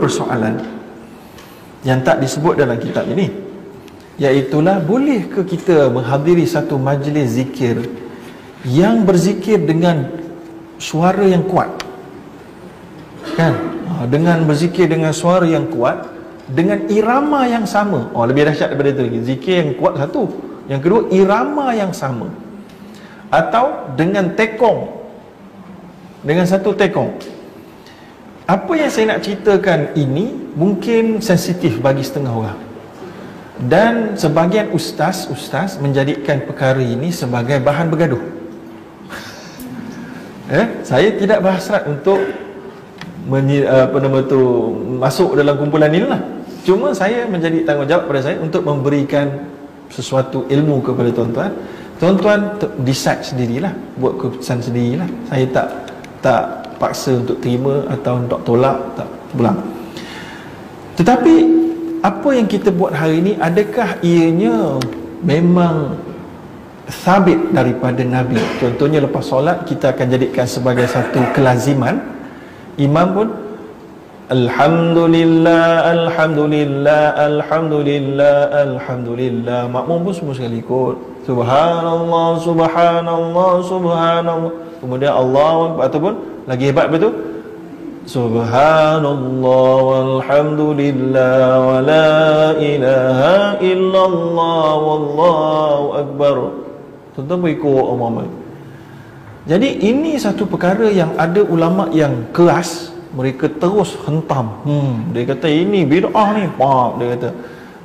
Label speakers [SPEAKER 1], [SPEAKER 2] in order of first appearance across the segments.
[SPEAKER 1] persoalan yang tak disebut dalam kitab ini, iaitulah boleh ke kita menghadiri satu majlis zikir yang berzikir dengan suara yang kuat, kan? Dengan berzikir dengan suara yang kuat, dengan irama yang sama. Lebih dahsyat daripada itu lagi. Zikir yang kuat satu, yang kedua irama yang sama. Atau dengan tekong, dengan satu tekong. Apa yang saya nak ceritakan ini mungkin sensitif bagi setengah orang, dan sebahagian ustaz menjadikan perkara ini sebagai bahan bergaduh. Saya tidak berhasrat untuk masuk dalam kumpulan ini lah. Cuma saya menjadi tanggungjawab pada saya untuk memberikan sesuatu ilmu kepada tuan-tuan. Tuan-tuan decide sendirilah, buat keputusan sendirilah. Saya tak paksa untuk terima atau untuk tolak, tak pulang. Tetapi apa yang kita buat hari ini, adakah ianya memang sabit daripada Nabi? Contohnya lepas solat kita akan jadikan sebagai satu kelaziman. Imam pun Alhamdulillah, Alhamdulillah, Alhamdulillah, Alhamdulillah. Makmum pun semua sekali ikut Subhanallah, Subhanallah, Subhanallah. Kemudian Allah ataupun lagi hebat betul, Subhanallah walhamdulillah wa la ilaha illallah wallahu akbar. Tuan-tuan berikut Muhammad. Jadi ini satu perkara yang ada ulama yang keras, mereka terus hentam. Dia kata ini bid'ah ni. Dia kata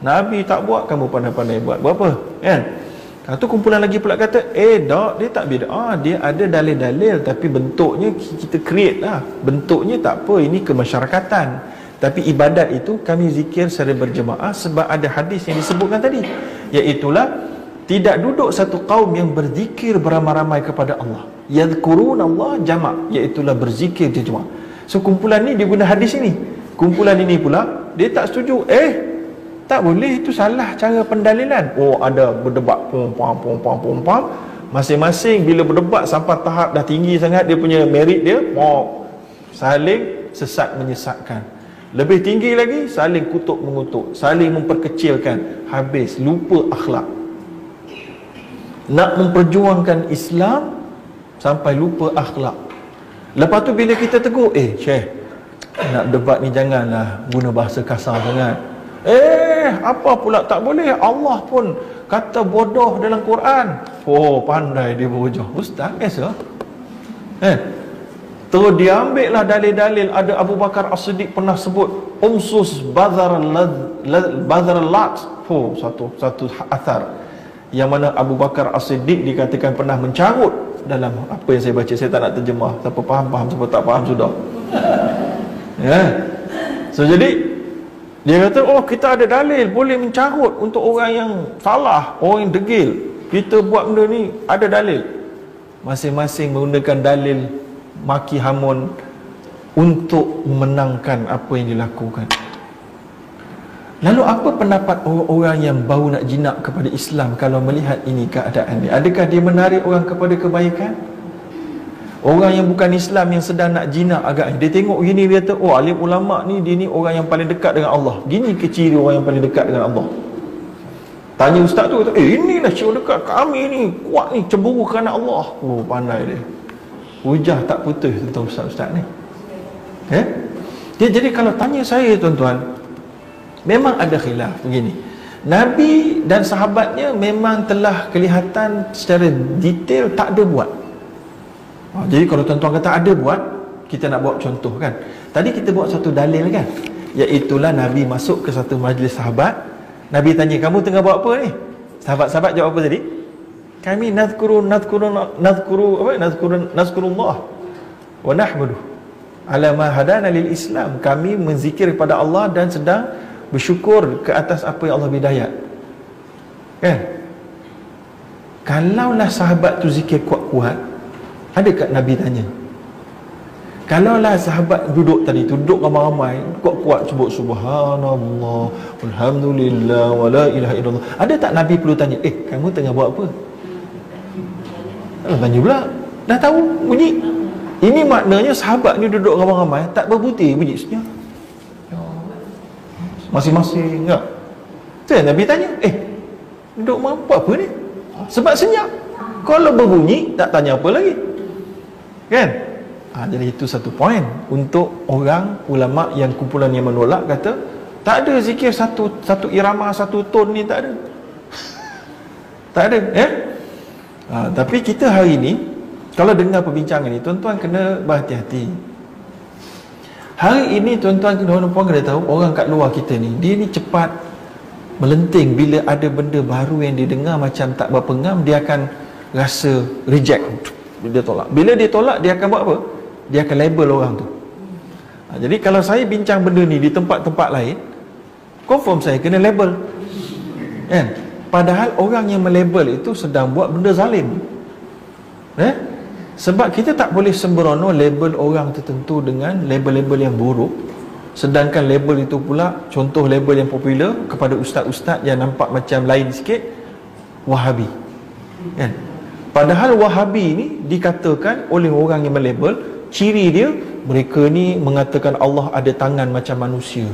[SPEAKER 1] Nabi tak buat, kamu pandai-pandai buat. Buat apa? Kan? Satu kumpulan lagi pula kata, dia tak bid'ah, dia ada dalil-dalil, tapi bentuknya kita create lah. Bentuknya tak apa, ini kemasyarakatan. Tapi ibadat itu kami zikir secara berjemaah sebab ada hadis yang disebutkan tadi, iaitulah tidak duduk satu kaum yang berzikir beramai-ramai kepada Allah, yadhkurun Allah jama', iaitulah berzikir jemaah. So kumpulan ni dia guna hadis ini. Kumpulan ini pula dia tak setuju. Tak boleh, itu salah cara pendalilan. Ada berdebat pom. Masing-masing bila berdebat sampai tahap dah tinggi sangat dia punya merit dia, saling sesat menyesatkan. Lebih tinggi lagi, saling kutuk mengutuk, saling memperkecilkan. Habis lupa akhlak. Nak memperjuangkan Islam sampai lupa akhlak. Lepas tu bila kita tegur, Syekh, nak debat ni janganlah guna bahasa kasar sangat. Apa pula tak boleh? Allah pun kata bodoh dalam Quran. Pandai dia berhujah. Ustaz biasa. Terus diambil lah dalil-dalil. Ada Abu Bakar As-Siddiq pernah sebut umsus badharal lat. Satu athar yang mana Abu Bakar As-Siddiq dikatakan pernah mencarut dalam apa yang saya baca. Saya tak nak terjemah. Siapa faham, siapa tak faham sudah. So jadi dia kata, kita ada dalil boleh mencarut untuk orang yang salah, orang yang degil. Kita buat benda ni ada dalil. Masing-masing menggunakan dalil maki hamun untuk memenangkan apa yang dilakukan. Lalu apa pendapat orang-orang yang baru nak jinak kepada Islam kalau melihat ini keadaan ni? Adakah dia menarik orang kepada kebaikan? Orang yang bukan Islam yang sedang nak jinak agak, dia tengok gini, dia kata, alim ulama ni, dia ni orang yang paling dekat dengan Allah. Gini ke ciri orang yang paling dekat dengan Allah? Tanya ustaz tu, kata, inilah ciri dekat kami ni, kuat ni, cemburu kerana Allah. Pandai dia. Hujah tak putus tentang ustaz-ustaz ni. Jadi kalau tanya saya tuan-tuan, memang ada khilaf begini. Nabi dan sahabatnya memang telah kelihatan secara detail tak ada buat. Jadi kalau tuan-tuan kata ada buat, kita nak buat contoh kan. Tadi kita buat satu dalil kan, iaitulah Nabi masuk ke satu majlis sahabat. Nabi tanya, kamu tengah buat apa ni? Sahabat-sahabat jawab apa tadi? Kami nazkurullah wa nahmadu ala ma hadana lil Islam. Kami menzikir kepada Allah dan sedang bersyukur ke atas apa yang Allah bidayat. Kan? Kalaulah sahabat tu zikir kuat-kuat, adakah Nabi tanya? Kalaulah sahabat duduk tadi, duduk ramai-ramai, kuat-kuat sebut subhanallah, alhamdulillah, wa la ilaha illallah, ada tak Nabi perlu tanya, kamu tengah buat apa? Tanya pula, dah tahu bunyi. Ini maknanya sahabat ni duduk ramai-ramai, tak berbutir bunyi senyap. masing-masing enggak. Saya Nabi tanya, duduk apa ni? Sebab senyap. Kalau berbunyi, tak tanya apa lagi, kan? Jadi itu satu poin untuk orang ulama yang kumpulan yang menolak, kata tak ada zikir satu irama, satu ton ni, tak ada. Tak ada, tapi kita hari ni kalau dengar perbincangan ni, tuan-tuan kena berhati-hati. Hari ini tuan-tuan kena tahu, orang kat luar kita ni, dia ni cepat melenting. Bila ada benda baru yang dia dengar macam tak berapa ngam, dia akan rasa reject, dia tolak. Bila dia tolak, dia akan buat apa? Dia akan label orang tu. Jadi kalau saya bincang benda ni di tempat-tempat lain, confirm saya kena label, kan? Padahal orang yang melabel itu sedang buat benda zalim. Sebab kita tak boleh sembrono label orang tertentu dengan label-label yang buruk. Sedangkan label itu pula, contoh label yang popular kepada ustaz-ustaz yang nampak macam lain sikit, Wahabi, kan? Padahal Wahabi ni dikatakan oleh orang yang melabel, ciri dia, mereka ni mengatakan Allah ada tangan macam manusia.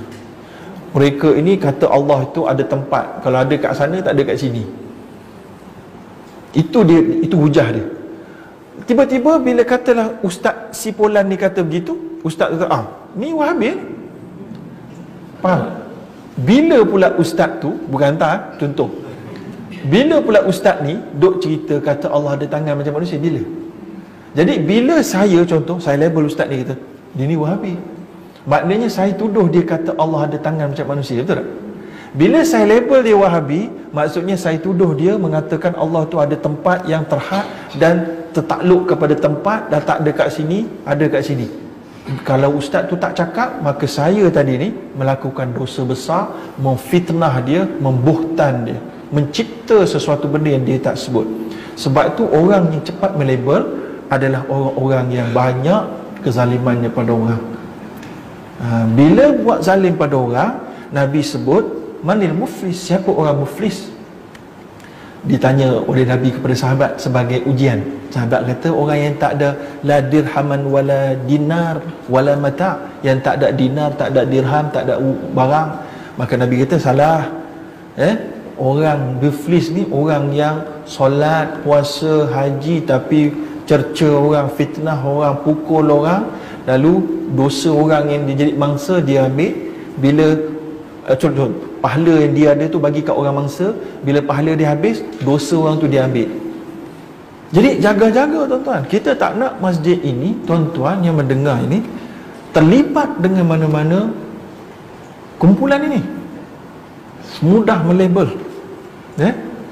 [SPEAKER 1] Mereka ini kata Allah itu ada tempat, kalau ada kat sana tak ada kat sini. Itu dia, itu hujah dia. Tiba-tiba bila katalah ustaz si Polan ni kata begitu, ustaz kata, ni Wahabi ni. Faham? Bila pula ustaz tu, bukan hantar, contoh, bila pula ustaz ni duk cerita kata Allah ada tangan macam manusia, bila? Jadi bila saya, contoh, saya label ustaz ni, kata dia ni Wahabi, maknanya saya tuduh dia kata Allah ada tangan macam manusia, betul tak? Bila saya label dia Wahabi, maksudnya saya tuduh dia mengatakan Allah tu ada tempat yang terhad dan tertakluk kepada tempat, dan tak ada kat sini, ada kat sini. Kalau ustaz tu tak cakap, maka saya tadi ni melakukan dosa besar, memfitnah dia, membuhtan dia, mencipta sesuatu benda yang dia tak sebut. Sebab tu orang yang cepat melabel adalah orang-orang yang banyak kezalimannya pada orang. Bila buat zalim pada orang, Nabi sebut manil muflis, siapa orang muflis? Ditanya oleh Nabi kepada sahabat sebagai ujian. Sahabat kata orang yang tak ada la dirhaman wala dinar wala mata', yang tak ada dinar, tak ada dirham, tak ada barang. Maka Nabi kata salah. Orang muflis ni orang yang solat, puasa, haji, tapi cerca orang, fitnah orang, pukul orang, lalu dosa orang yang dia jadi mangsa dia ambil. Bila contoh pahala yang dia ada tu bagi kat orang mangsa, bila pahala dia habis, dosa orang tu dia ambil. Jadi jaga-jaga tuan-tuan. Kita tak nak masjid ini, tuan-tuan yang mendengar ini, terlibat dengan mana-mana kumpulan ini, mudah melabel.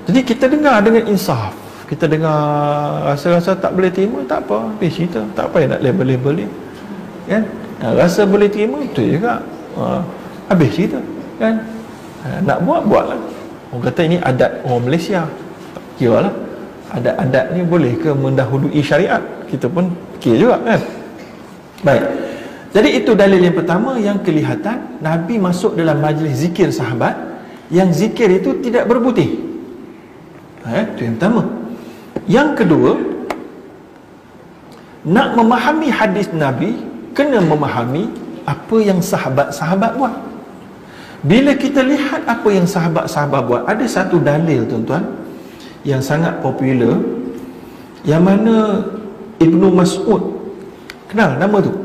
[SPEAKER 1] Jadi kita dengar dengan insaf. Kita dengar rasa-rasa tak boleh terima, tak apa, habis cerita, tak payah nak label-label dia, kan? Rasa boleh terima, betul juga, habis cerita, kan? Nak buatlah. Orang kata ini adat orang Malaysia, kira lah adat-adat ni boleh ke mendahului syariat, kita pun fikir juga, kan? Baik, jadi itu dalil yang pertama yang kelihatan Nabi masuk dalam majlis zikir sahabat, yang zikir itu tidak berputih. Itu yang pertama. Yang kedua, nak memahami hadis Nabi, kena memahami apa yang sahabat-sahabat buat. Bila kita lihat apa yang sahabat-sahabat buat, ada satu dalil tuan-tuan yang sangat popular, yang mana Ibnu Mas'ud, kenal nama tu?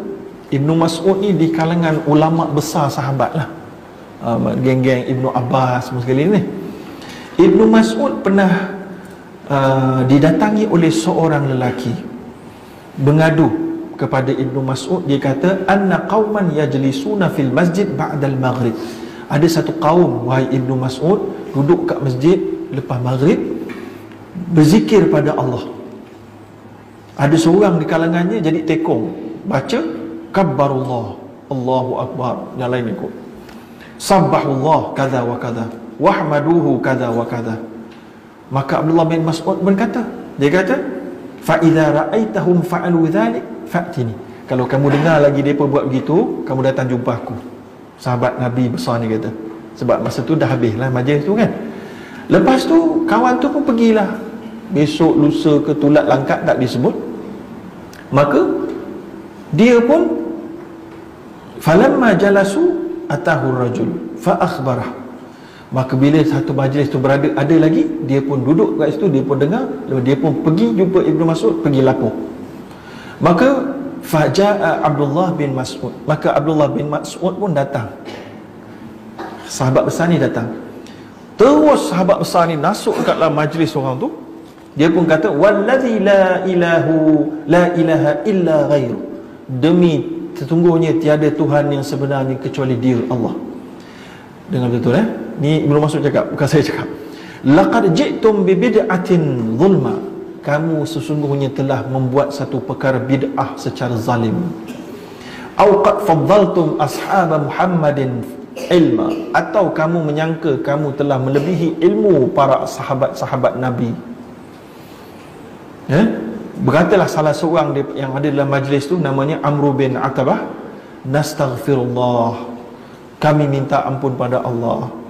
[SPEAKER 1] Ibnu Mas'ud ni di kalangan ulama besar sahabat lah, geng-geng Ibnu Abbas semua sekali ni. Ibnu Mas'ud pernah didatangi oleh seorang lelaki mengadu kepada Ibnu Mas'ud. Dia kata, anna qauman yajlisuna fil masjid ba'dal maghrib. Ada satu kaum, wahai Ibnu Mas'ud, duduk kat masjid lepas maghrib, berzikir pada Allah. Ada seorang di kalangannya jadi tekong, baca kabbarullah, Allahu akbar, yang lain ikut, sabbahullah kadza wa kadza, wahmaduhu kadza wa kadza. Maka Abdullah bin Mas'ud berkata, dia kata, fa idza ra'aitahum fa'alu dzalik fa'tini. Kalau kamu dengar lagi depa buat begitu, kamu datang jumpa aku. Sahabat Nabi besar ni kata. Sebab masa tu dah habislah majlis tu, kan. Lepas tu kawan tu pun pergilah. Besok lusa ke tulat langkat tak disebut. Maka dia pun falamma jalasu atahu rajul fa akhbarah. Maka bila satu majlis tu berada, ada lagi, dia pun duduk kat situ, dia pun dengar, lalu dia pun pergi jumpa Ibnu Mas'ud, pergi lapor. Maka faja'a Abdullah bin Mas'ud, maka Abdullah bin Mas'ud pun datang. Sahabat besar ni datang. Terus sahabat besar ni masuk kat dalam majlis orang tu. Dia pun kata, wallazi la ilaha illa ghairu, demi sesungguhnya tiada Tuhan yang sebenarnya kecuali Dia, Allah. Dengar betul Ni Ibnu Mas'ud cakap, bukan saya cakap. Laqad ji'tum bi bid'atin zulma, kamu sesungguhnya telah membuat satu perkara bid'ah secara zalim. Au qad faddaltum ashab Muhammadin ilma, atau kamu menyangka kamu telah melebihi ilmu para sahabat-sahabat Nabi. Berkatalah salah seorang yang ada dalam majlis tu, namanya Amr bin Atabah, nastaghfirullah, kami minta ampun pada Allah.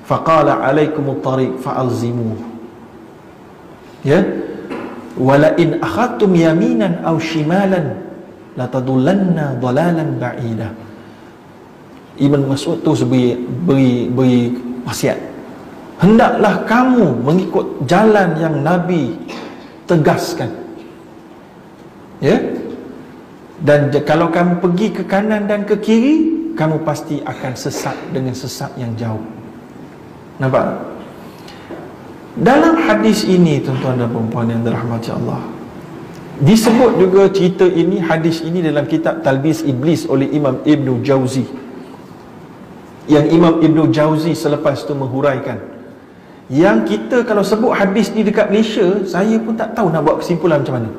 [SPEAKER 1] Faqala alaikumut tariq fa'alzimuh. Wala in akhadtum yaminan aw shimalan latadullanna dalalan ba'ida. Ibn Mas'ud tu beri wasiat, hendaklah kamu mengikut jalan yang Nabi tegaskan, dan kalau kamu pergi ke kanan dan ke kiri, kamu pasti akan sesat dengan sesat yang jauh. Nampak? Dalam hadis ini, tuan-tuan dan puan-puan yang dirahmati Allah, disebut juga cerita ini, hadis ini dalam kitab Talbis Iblis oleh Imam Ibn Jauzi, yang Imam Ibn Jauzi selepas itu menghuraikan, yang kita kalau sebut hadis ni dekat Malaysia, saya pun tak tahu nak buat kesimpulan macam mana.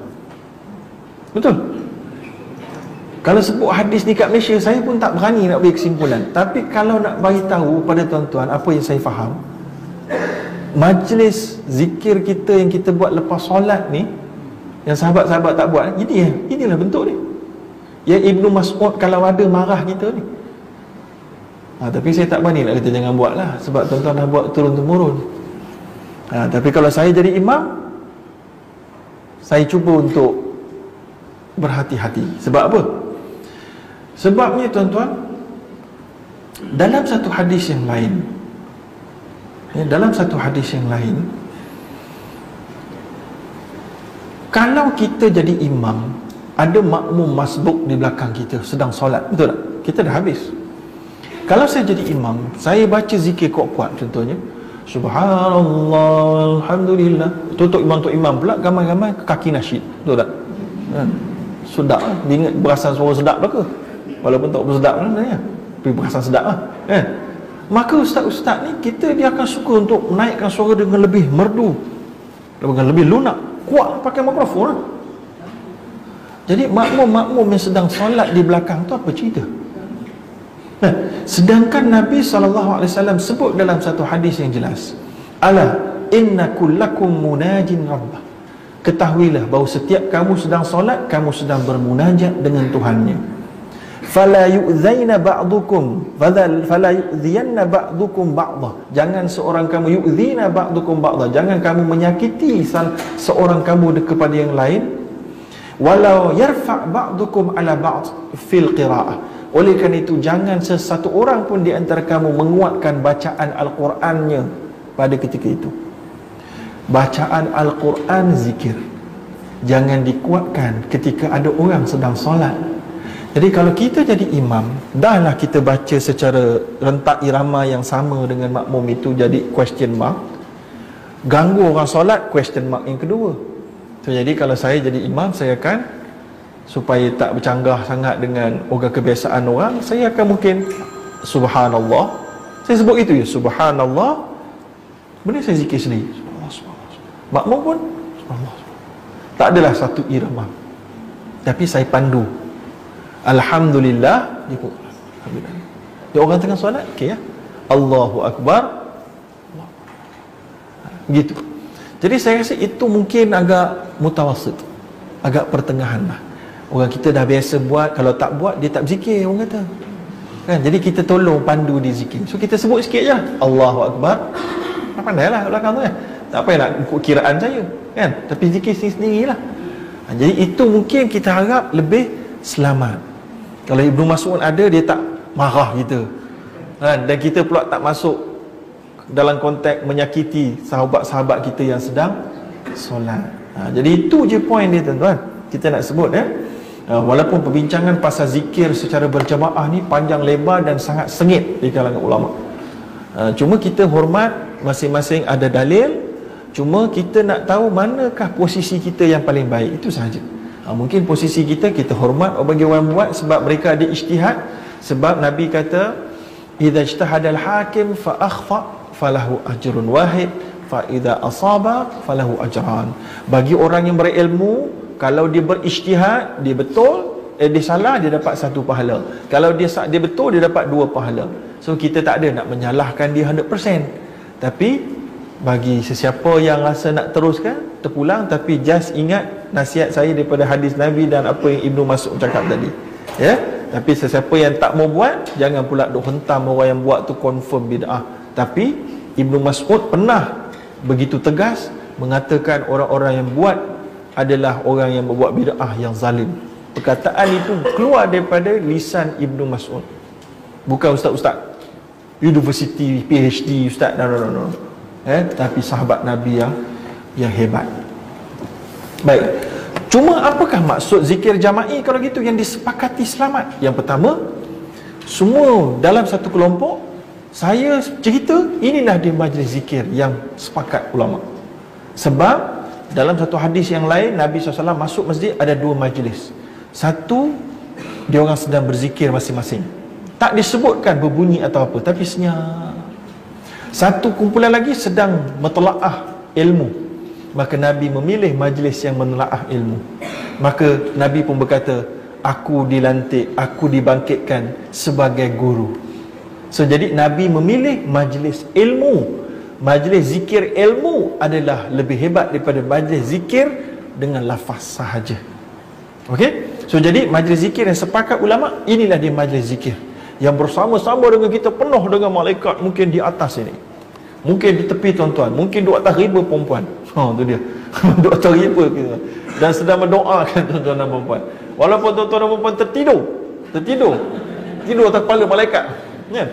[SPEAKER 1] Betul? Kalau sebut hadis ni kat Malaysia, saya pun tak berani nak beri kesimpulan. Tapi kalau nak bagi tahu pada tuan-tuan apa yang saya faham, majlis zikir kita yang kita buat lepas solat ni, yang sahabat-sahabat tak buat, inilah bentuk ni. Yang Ibnu Mas'ud kalau ada marah kita ni. Tapi saya tak berani nak kata jangan buat lah, sebab tuan-tuan dah buat turun-temurun. Tapi kalau saya jadi imam, saya cuba untuk berhati-hati. Sebab apa? Sebabnya tuan-tuan, dalam satu hadis yang lain, kalau kita jadi imam, ada makmum masbuk di belakang kita sedang solat, betul tak? Kita dah habis. Kalau saya jadi imam, saya baca zikir kuat-kuat, contohnya Subhanallah, Alhamdulillah, tutup imam pula gamai-gamai kaki nasyid, betul tak? Sedap lah, dia ingat berasan suara sedap lah ke? Walaupun tak bersedap lah sebenarnya, tapi berasan sedap lah Maka ustaz-ustaz ni, dia akan suka untuk menaikkan suara dengan lebih merdu, dengan lebih lunak, kuat, pakai mikrofon lah. Jadi makmum-makmum yang sedang solat di belakang tu apa cerita? Sedangkan Nabi SAW sebut dalam satu hadis yang jelas, ala inna kullakum munajin rabbah, ketahuilah bahawa setiap kamu sedang solat, kamu sedang bermunajat dengan Tuhannya. Fala yu'zaina ba'dukum fala yu'ziyanna ba'dukum ba'dah, jangan seorang kamu yu'zina ba'dukum ba'dah, jangan kamu menyakiti seorang kamu kepada yang lain. Walau yarfa' ba'dukum ala ba'd fil qira'ah, oleh kerana itu jangan sesatu orang pun di antara kamu menguatkan bacaan Al-Qurannya pada ketika itu. Bacaan Al-Quran, zikir, jangan dikuatkan ketika ada orang sedang solat. Jadi kalau kita jadi imam, dahlah kita baca secara rentak irama yang sama dengan makmum itu, jadi question mark. Ganggu orang solat, question mark yang kedua. So, jadi kalau saya jadi imam, saya akan, supaya tak bercanggah sangat dengan orang kebiasaan orang, saya akan mungkin Subhanallah, saya sebut itu Subhanallah, benda saya zikir sendiri, makmum pun Subhanallah. Tak adalah satu irama, tapi saya pandu Alhamdulillah, dia pun Alhamdulillah. Dia orang tengah solat, okey Allahu Akbar, gitu. Jadi saya rasa itu mungkin agak mutawasit, agak pertengahan lah. Orang kita dah biasa buat, kalau tak buat dia tak berzikir, orang kata kan. Jadi kita tolong pandu dia zikir. So kita sebut sikit je Allahu Akbar, pandailah belakang tu tak payah nak ikut kiraan saya kan, tapi zikir sendiri-sendirilah. Jadi itu mungkin kita harap lebih selamat. Kalau Ibnu Mas'ud ada, dia tak marah kita, Dan kita pula tak masuk dalam konteks menyakiti sahabat-sahabat kita yang sedang solat. Jadi itu je point dia tuan-tuan, kita nak sebut walaupun perbincangan pasal zikir secara berjamaah ni panjang lebar dan sangat sengit di kalangan ulama. Cuma kita hormat masing-masing ada dalil. Cuma kita nak tahu manakah posisi kita yang paling baik, itu sahaja. Mungkin posisi kita hormat bagi orang buat sebab mereka ada ijtihad. Sebab Nabi kata, idza ijtahada al-hakim fa akhfa falahu ajrun wahid, fa idza asaba falahu ajran. Bagi orang yang berilmu, kalau dia berijtihad, dia betul, dia salah, dia dapat 1 pahala. Kalau dia betul, dia dapat 2 pahala. So kita tak ada nak menyalahkan dia 100%. Tapi bagi sesiapa yang rasa nak teruskan, terpulang. Tapi just ingat nasihat saya daripada hadis Nabi dan apa yang Ibnu Mas'ud cakap tadi, ya. Tapi sesiapa yang tak mau buat, jangan pula duk hentam orang yang buat tu confirm bid'ah. Tapi Ibnu Mas'ud pernah begitu tegas mengatakan orang-orang yang buat adalah orang yang membuat bid'ah yang zalim. Perkataan itu keluar daripada lisan Ibnu Mas'ud, bukan ustaz-ustaz universiti PhD ustaz, no. Tapi sahabat Nabi yang hebat. Baik. Cuma apakah maksud zikir jama'i kalau gitu yang disepakati selamat? Yang pertama, semua dalam satu kelompok. Saya cerita inilah dia majlis zikir yang sepakat ulama. Sebab dalam satu hadis yang lain, Nabi SAW masuk masjid, ada 2 majlis. Satu, dia orang sedang berzikir masing-masing, tak disebutkan berbunyi atau apa, tapi senyap. Satu kumpulan lagi sedang mentelaah ilmu, maka Nabi memilih majlis yang menelaah ilmu. Maka Nabi pun berkata, aku dilantik, aku dibangkitkan sebagai guru. So jadi Nabi memilih majlis ilmu. Majlis zikir ilmu adalah lebih hebat daripada majlis zikir dengan lafaz sahaja. Okey? So jadi majlis zikir yang sepakat ulama, inilah dia majlis zikir yang bersama-sama dengan kita, penuh dengan malaikat. Mungkin di atas ini, mungkin di tepi tuan-tuan, mungkin di atas riba perempuan. Tu dia. Di atas riba kita, dan sedang mendoakan tuan-tuan dan perempuan. Walaupun tuan-tuan dan perempuan tidur atas kepala malaikat, kan?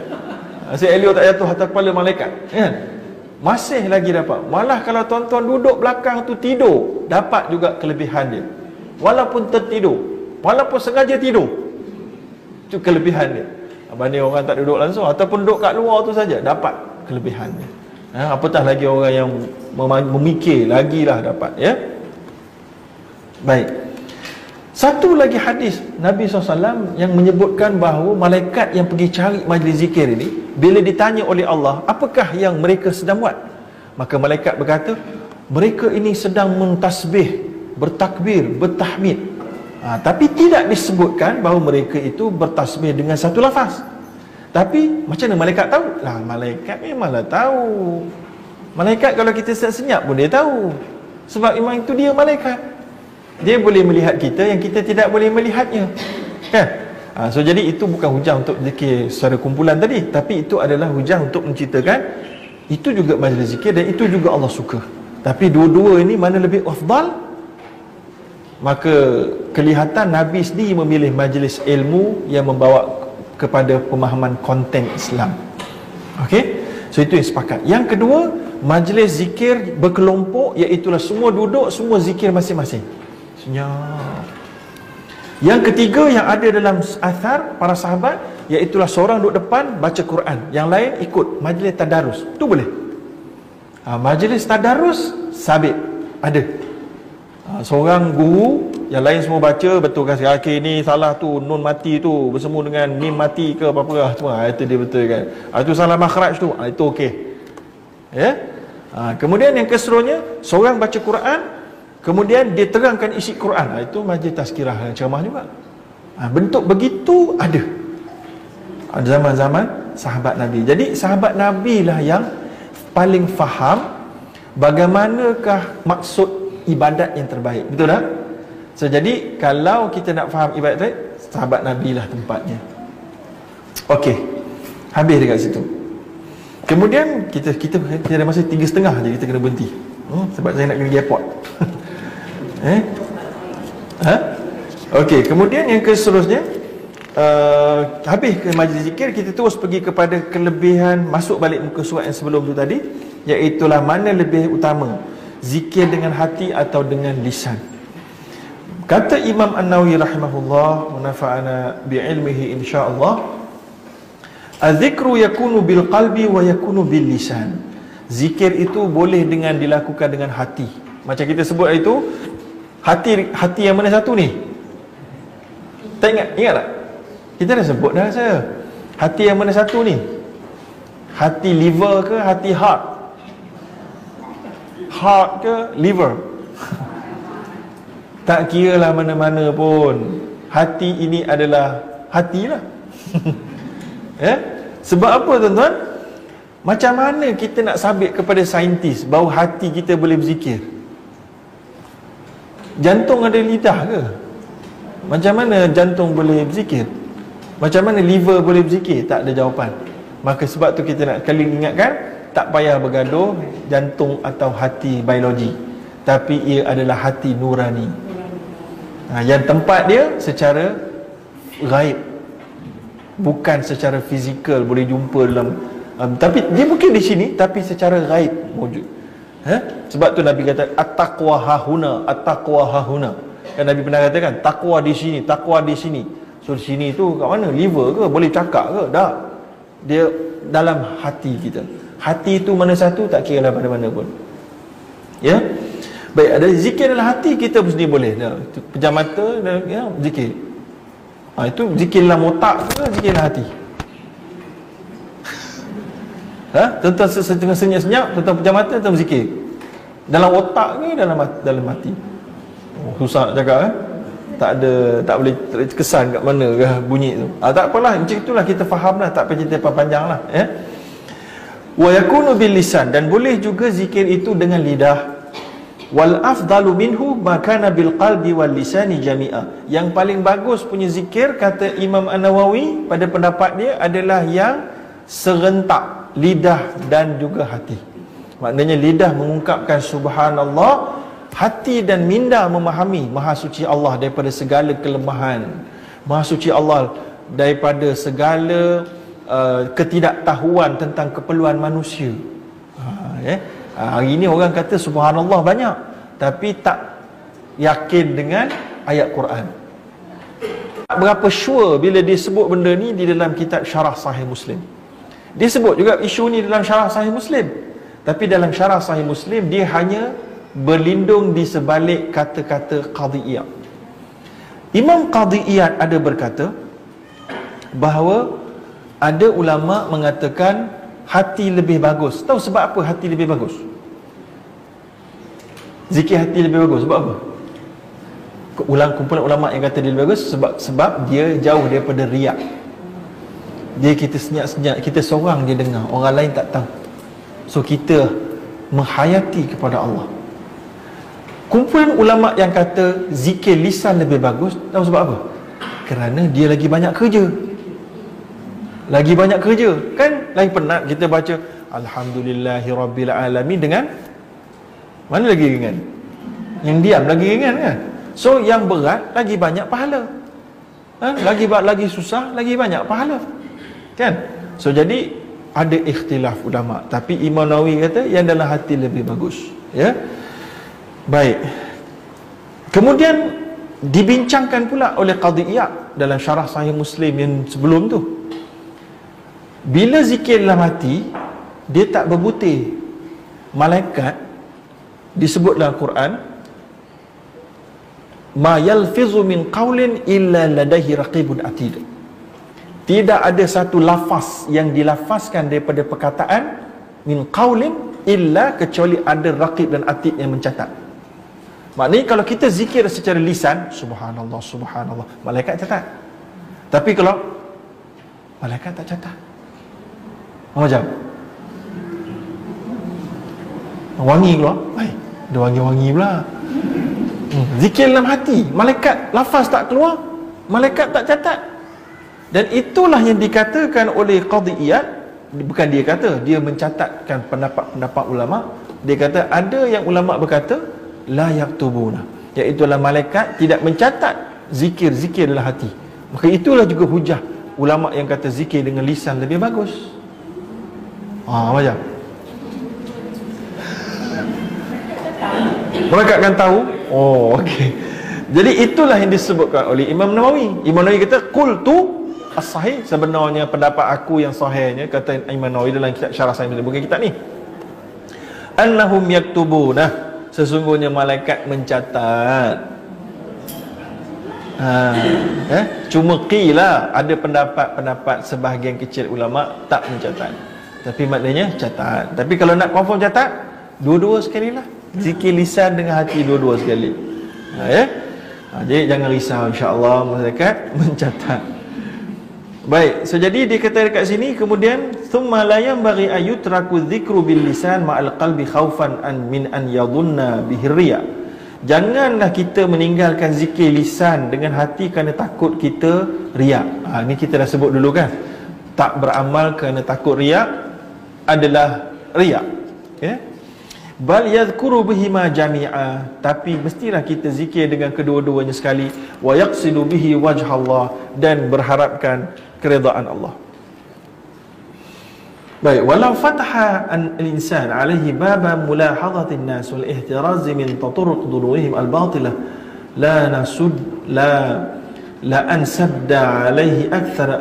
[SPEAKER 1] Si Elio tak jatuh atas kepala malaikat, kan? Masih lagi dapat. Malah kalau tuan-tuan duduk belakang tu tidur, dapat juga kelebihan dia. Walaupun tertidur, walaupun sengaja tidur, itu kelebihan dia. Banding orang tak duduk langsung ataupun duduk kat luar tu saja, dapat kelebihannya. Apatah lagi orang yang memikir, lagilah dapat, ya. Baik. Satu lagi hadis Nabi SAW yang menyebutkan bahawa malaikat yang pergi cari majlis zikir ini, bila ditanya oleh Allah, apakah yang mereka sedang buat? Maka malaikat berkata, mereka ini sedang mentasbih, bertakbir, bertahmid. Tapi tidak disebutkan bahawa mereka itu bertasbih dengan satu lafaz. Tapi macam mana malaikat tahu? Malaikat memanglah tahu. Malaikat kalau kita senyap pun dia tahu. Sebab memang itu dia malaikat. Dia boleh melihat kita yang kita tidak boleh melihatnya, kan? So jadi itu bukan hujah untuk zikir secara kumpulan tadi, tapi itu adalah hujah untuk menceritakan itu juga majlis zikir dan itu juga Allah suka. Tapi dua-dua ini mana lebih afdal? Maka kelihatan Nabi sendiri memilih majlis ilmu yang membawa kepada pemahaman konten Islam. Okey? So itu yang sepakat. Yang kedua, majlis zikir berkelompok, iaitulah semua duduk, semua zikir masing-masing. Senyap. Yang ketiga yang ada dalam athar para sahabat, iaitulah seorang duduk depan baca Quran, yang lain ikut majlis tadarus. Tu boleh. Majlis tadarus sabit ada. Seorang guru, yang lain semua baca, betul kasih akhir ni salah tu, nun mati tu bersemu dengan mim mati ke apa-apa semua. Itu dia betul kan. Itu salah makhraj tu. Itu okey. Ya. Kemudian yang keseluruhnya, seorang baca Quran, kemudian dia terangkan isi Quran. Itu majlis tazkirah dan ceramah juga. Bentuk begitu ada zaman-zaman sahabat Nabi. Jadi sahabat Nabi lah yang paling faham bagaimanakah maksud ibadat yang terbaik. Betul tak? So jadi kalau kita nak faham ibadat terbaik, sahabat Nabi lah tempatnya. Okey, habis dekat situ. Kemudian kita ada masa 3.30 je, kita kena berhenti. Sebab saya nak pergi airport. Okey, kemudian yang seterusnya, habis ke majlis zikir, kita terus pergi kepada kelebihan, masuk balik muka surat yang sebelum tu tadi, iaitulah mana lebih utama, zikir dengan hati atau dengan lisan. Kata Imam An-Nawawi rahimahullah, munafa'ana bi'ilmihi insyaallah, az-zikru yakunu bil qalbi wa yakunu bil lisan. Zikir itu boleh dengan dilakukan dengan hati. Macam kita sebut itu, hati yang mana satu ni? Tak ingat tak? Kita dah sebut dah saya. Hati yang mana satu ni? Hati liver ke hati heart? Heart ke liver? Tak kira lah mana-mana pun, hati ini adalah hatilah. Sebab apa tuan-tuan? Macam mana kita nak sabit kepada saintis bahawa hati kita boleh berzikir? Jantung ada lidah ke? Macam mana jantung boleh berzikir? Macam mana liver boleh berzikir? Tak ada jawapan. Maka sebab tu kita nak kali ingatkan, tak payah bergaduh jantung atau hati biologi, tapi ia adalah hati nurani. Yang tempat dia secara gaib, bukan secara fizikal boleh jumpa dalam tapi dia mungkin di sini, tapi secara gaib wujud. Sebab tu Nabi kata at-taqwa hahuna, at-taqwa hahuna. Kan Nabi pernah katakan takwa di sini, takwa di sini. So di sini tu kat mana? Liver ke? Boleh cakap ke? Tak. Dia dalam hati kita. Hati itu mana satu, tak kira lah mana-mana pun. Ya. Baik, ada zikir dalam hati kita sendiri boleh. Pejam mata, ya, zikir. Itu zikir dalam otak ke zikir dalam hati? Tentang setengah senyap-senyap, tentang pejam mata, tentang zikir dalam otak ni, dalam hati. Susah nak cakap tak boleh kesan kat mana ke bunyi tu. Tak apalah, macam itulah kita fahamlah, tak payah cerita panjang lah. Wa yakunu bil lisan, dan boleh juga zikir itu dengan lidah. Wal afdalu minhu makana bil qalbi wal lisani jami'a. Yang paling bagus punya zikir, kata Imam An-Nawawi pada pendapat dia, adalah yang serentak lidah dan juga hati. Maknanya lidah mengungkapkan subhanallah, hati dan minda memahami maha suci Allah daripada segala kelemahan, maha suci Allah daripada segala ketidaktahuan tentang keperluan manusia. Hari ini orang kata subhanallah banyak, tapi tak yakin dengan ayat Quran. Berapa sure bila dia sebut benda ni di dalam kitab Syarah Sahih Muslim. Dia sebut juga isu ni dalam Syarah Sahih Muslim, tapi dalam Syarah Sahih Muslim dia hanya berlindung di sebalik kata-kata Qadhi Iyad. Imam Qadhi Iyad ada berkata bahawa ada ulama mengatakan hati lebih bagus. Tahu sebab apa hati lebih bagus? Zikir hati lebih bagus sebab apa? Kumpulan ulama yang kata dia lebih bagus sebab dia jauh daripada riak. Dia kita senyap-senyap, kita seorang dia dengar, orang lain tak tahu. So kita menghayati kepada Allah. Kumpulan ulama yang kata zikir lisan lebih bagus, tahu sebab apa? Kerana dia lagi banyak kerja. Lagi banyak kerja, kan lagi penat kita baca Alhamdulillahirabbil alamin dengan mana lagi ringan? Yang diam lagi ringan kan? So yang berat lagi banyak pahala. Lagi susah lagi banyak pahala. Kan? So jadi ada ikhtilaf ulama, tapi Imam Nawawi kata yang dalam hati lebih bagus. Ya. Baik. Kemudian dibincangkan pula oleh Qadhi Iyad dalam Syarah Sahih Muslim yang sebelum tu. Bila zikir dalam hati, dia tak berbutir. Malaikat disebut dalam Quran, ma yalfizu min qaulin illa ladaihi raqibun atid. Tidak ada satu lafaz yang dilafazkan daripada perkataan min qaulin illa, kecuali ada raqib dan atid yang mencatat. Maknanya kalau kita zikir secara lisan, subhanallah, subhanallah, malaikat catat. Tapi kalau malaikat tak catat, macam wangi keluar, ada wangi-wangi pula. Zikir dalam hati, malaikat lafaz tak keluar, malaikat tak catat. Dan itulah yang dikatakan oleh Qadhi Iyad. Bukan dia kata, dia mencatatkan pendapat-pendapat ulama. Dia kata ada yang ulama berkata la yaktubuna, iaitu malaikat tidak mencatat zikir dalam hati. Maka itulah juga hujah ulama yang kata zikir dengan lisan lebih bagus. Macam mereka akan tahu. Okey. Jadi itulah yang disebutkan oleh Imam Nawawi. Imam Nawawi kata qultu as-sahih, sebenarnya pendapat aku yang sahihnya, kata Imam Nawawi dalam kitab Syarah Sahih Muslim, bukan kitab ni, annahum yaktubuna, sesungguhnya malaikat mencatat. Cuma qila, ada pendapat sebahagian kecil ulama tak mencatat, tapi maknanya catat. Tapi kalau nak confirm catat, dua-dua sekali lah, zikir lisan dengan hati dua-dua sekali. Jadi jangan risau, insya-Allah malaikat mencatat. Baik, so jadi dia kata dekat sini, kemudian thumma la yanbaghi ayutraku dzikru bil lisan ma'al qalbi khaufan min an yadhunna bihi riya. Janganlah kita meninggalkan zikir lisan dengan hati kerana takut kita riak. Ni kita dah sebut dulu kan, tak beramal kerana takut riak adalah riak. Bal yadhkuru bihima jami'a, tapi mestilah kita zikir dengan kedua-duanya sekali. Wa yaqsidu bihi wajh Allah, dan berharapkan keridaan Allah. Baik, walau fataha al-insan alaihi baba mulahadhati an-nas wal ihtiraz min taturuq dunuhim al-batilah la ansadda alaihi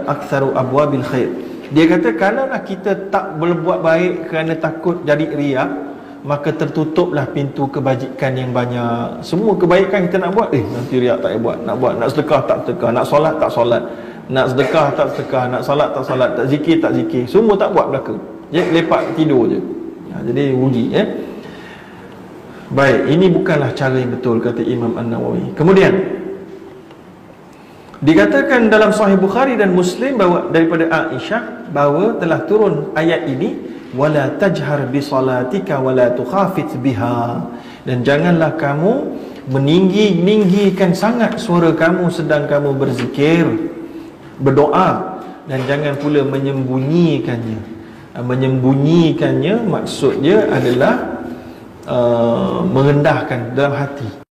[SPEAKER 1] aktharu abwabil khair. Dia kata kalaulah kita tak berbuat baik kerana takut jadi riak, maka tertutuplah pintu kebajikan yang banyak. Semua kebaikan kita nak buat, nanti riak tak buat, nak sedekah tak sedekah, nak solat tak solat, nak sedekah tak sedekah, nak solat tak solat, tak zikir tak zikir, semua tak buat belaka. Lepak tidur je. Jadi rugi. Baik, ini bukanlah cara yang betul, kata Imam An-Nawawi. Kemudian dikatakan dalam Sahih Bukhari dan Muslim bahawa daripada Aisyah bahawa telah turun ayat ini, wala tajhar bi salatika wala tukhafit biha, dan janganlah kamu meninggikan sangat suara kamu sedang kamu berzikir, berdoa, dan jangan pula menyembunyikannya. Menyembunyikannya maksudnya adalah merendahkan dalam hati.